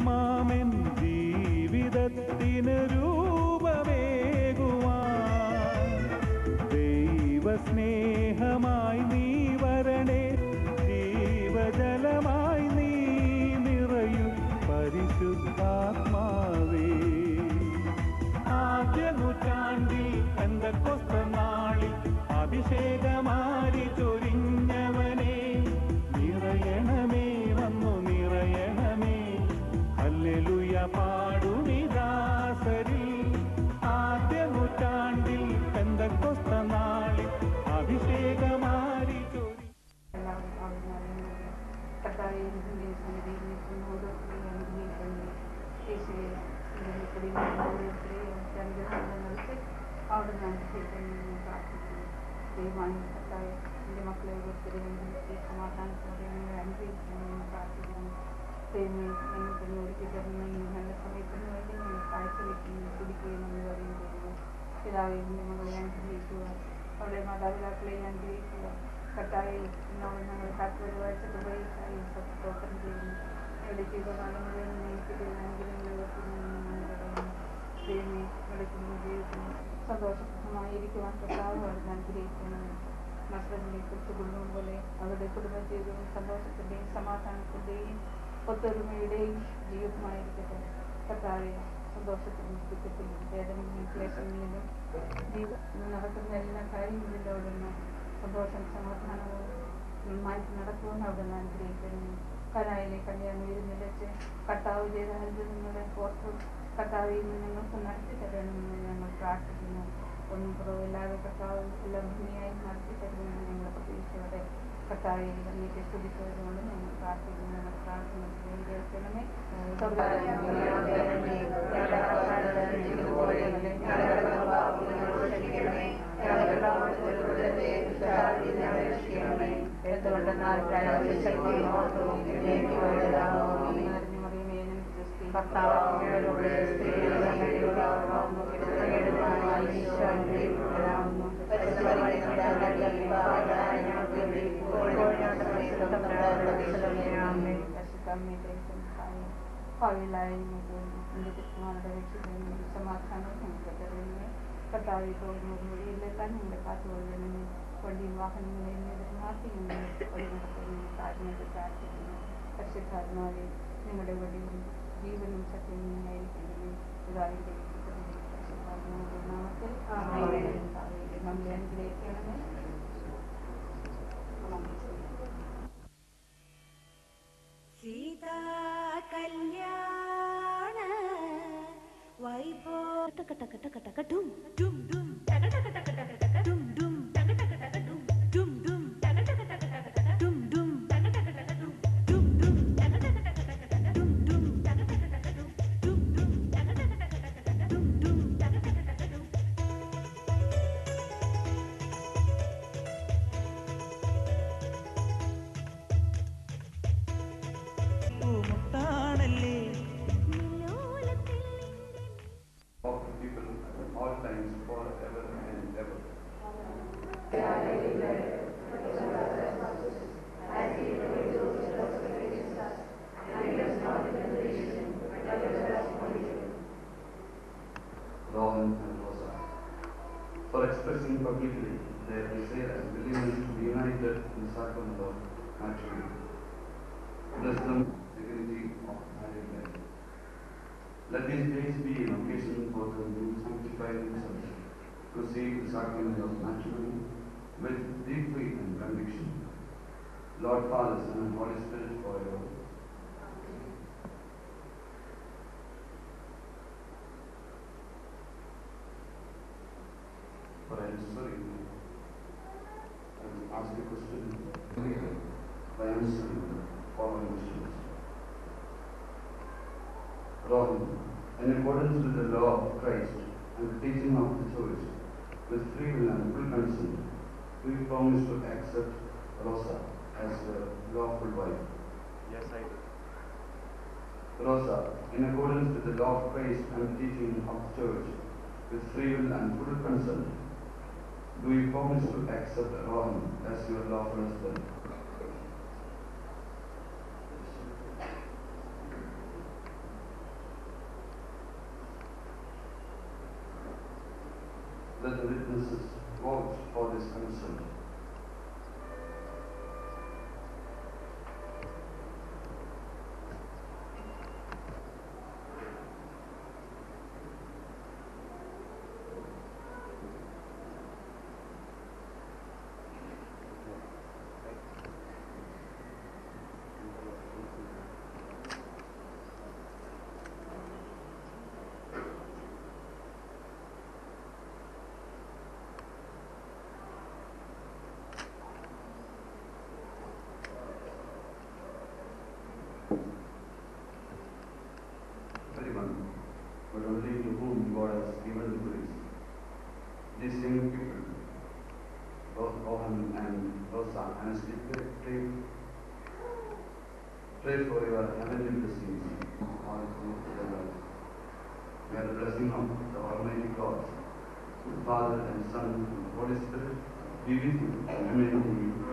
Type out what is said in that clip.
ദിവ്യമാമെൻ ജീവിതത്തിന് രൂപമേകുവാൻ ദൈവസ്നേഹമായി നീ വരണേ, ജീവജലമായി നീ നിറയൂ പരിശുദ്ധാത്മാവേ. ആദ്യ നൂറ്റാണ്ടിൽ പെന്തക്കോസ്ത് നാളിൽ അഭിഷേകമാരി ചൊരിഞ്ഞവനെ, നിറയണമേ വന്നു നിറയണമേ, ഹല്ലേലൂയ പാടുമിദാസരിൽ. ആദ്യ നൂറ്റാണ്ടിൽ പെന്തക്കോസ്ത് നാളിൽ അഭിഷേകമാരി ചൊരി. അവിടെ ഞാൻ പ്രാർത്ഥിക്കുന്നു. ദൈവമായി എൻ്റെ മക്കളെ ഒത്തിരി സമാധാനത്തോടെ ഞങ്ങളെ അനുഗ്രഹിക്കണമെന്ന് പ്രാർത്ഥിക്കുന്നു. ദൈവമേ, ഞങ്ങൾക്ക് ഒരുക്കി തരുന്ന ഈ നല്ല സമയത്തിന് വേണ്ടി ഞങ്ങൾ കാഴ്ചവെക്കുകയും കുടിക്കുകയും എന്ന് പറയുന്നു. പിതാവെ, എൻ്റെ മകളെ അനുഗ്രഹിക്കുക, അവരുടെ മാതാപിതാക്കളെ അനുഗ്രഹിക്കുക. കർത്താവെ, എന്നോട് ഞങ്ങൾ താല്പര്യവാഴ്ച ഉപയോഗിച്ചായി സ്തോത്രം ചെയ്യുന്നു. ഞങ്ങളുടെ ജീവിതകാലങ്ങളിൽ എനിക്ക് അനുഗ്രഹങ്ങൾ ദൈവമേ, നടക്കുന്ന ജീവിതത്തിന് സന്തോഷപ്രദമായിരിക്കുവാൻ കർത്താവ് അവിടെ അനുഗ്രഹിക്കണമെന്ന് നസ്രത്തിനെ കുറിച്ച് കുടുംബം പോലെ അവരുടെ കുടുംബ ജീവിതവും സന്തോഷത്തിൻ്റെയും സമാധാനത്തിൻ്റെയും ഒത്തൊരുമയുടെയും ജീവിതമായിരിക്കട്ടെ. കർത്താവെ, സന്തോഷത്തിലും ദുഃഖത്തിലും വേദനയിലും ക്ലേശങ്ങളിലും ജീവിതത്തിൽ നടക്കുന്ന എല്ലാ കാര്യങ്ങളിലോടുന്ന സന്തോഷം സമാധാനവും നന്നായിട്ട് നടക്കുമെന്ന് അവിടെ നിന്ന് അനുഗ്രഹിക്കുന്നു. കനായിലെ കല്യാണം എഴുന്നേറ്റ് കർത്താവ് ചെയ്ത അത്ഭുതങ്ങളെ ഓർത്തും കർത്താവിൽ നിന്ന് ഞങ്ങൾക്ക് നടത്തി തരണമെന്ന് ഞങ്ങൾ പ്രാർത്ഥിക്കുന്നു. ഒന്നും കുറവില്ലാതെ കർത്താവ് എല്ലാം ഭംഗിയായി നടത്തി തരുമെന്ന് ഞങ്ങൾ പ്രതീക്ഷയോടെ കർത്താവെ അങ്ങേക്ക് സ്തുതിച്ചതുകൊണ്ട് ഞങ്ങൾ പ്രാർത്ഥിക്കുന്നു. ഞങ്ങൾ പ്രാർത്ഥന കേൾക്കണമേ. സമാധാനം ഞങ്ങൾക്ക് തരുന്നേ. കർത്താവെ, വഴിയിലെത്താൻ ഞങ്ങളുടെ കാത്തുകൊള്ളണമേ. വണ്ടിയും വാഹനങ്ങളെയും മാറ്റി ഞങ്ങൾ വഴി നടത്തുന്നു. കാര്യങ്ങൾ പ്രാർത്ഥിക്കുന്നു. പരിശുദ്ധാത്മാവെ, ഞങ്ങളുടെ വഴിയും ജീവനും സത്യവും ആയിരിക്കണമേ. പിതാവിന്റെ പരിശുദ്ധാത്മാവിന്റെ നാമത്തിൽ നമ്മളെ അനുഗ്രഹിക്കണമേ. സീതാ കല്യാണ വൈഭോ ടക ടക ടക ടക ഡും ഡും ഡും ടക ടക ടക ടക ടക ഡും ഡും ടക ടക ടക ഡും ഡും ഡും ടക ടക ടക ടക ടക ഡും ഡും ടക ടക ടക ഡും ഡും ഡും ടക ടക ടക ടക ടക ഡും ഡും ടക ടക ടക ഡും ഡും ഡും ടക ടക ടക ടക ടക ഡും ഡും ടക ടക ടക ഡും. All times, forever and ever. Rohan and Rosa, for expressing publicly their desire as believers to be united in the sacrament of matrimony. Bless them dignity of married life. Let these days be an occasion for them to sanctify themselves, to seek the sacrament of matrimony with deep faith and conviction. Lord, Father, Son, and Holy Spirit, forever. For answering, I will ask a question by answering the following questions. Rohan, in accordance with the law of Christ and the teaching of the Church, with free will and full consent, do you promise to accept Rosa as your lawful wife? Yes, I do. Rosa, in accordance with the law of Christ and the teaching of the Church, with free will and full consent, do you promise to accept Rohan as your lawful husband? pray, pray for your heavenly blessings all through the world. May the blessing of the Almighty God, the Father and Son and Holy Spirit be with you and remain with you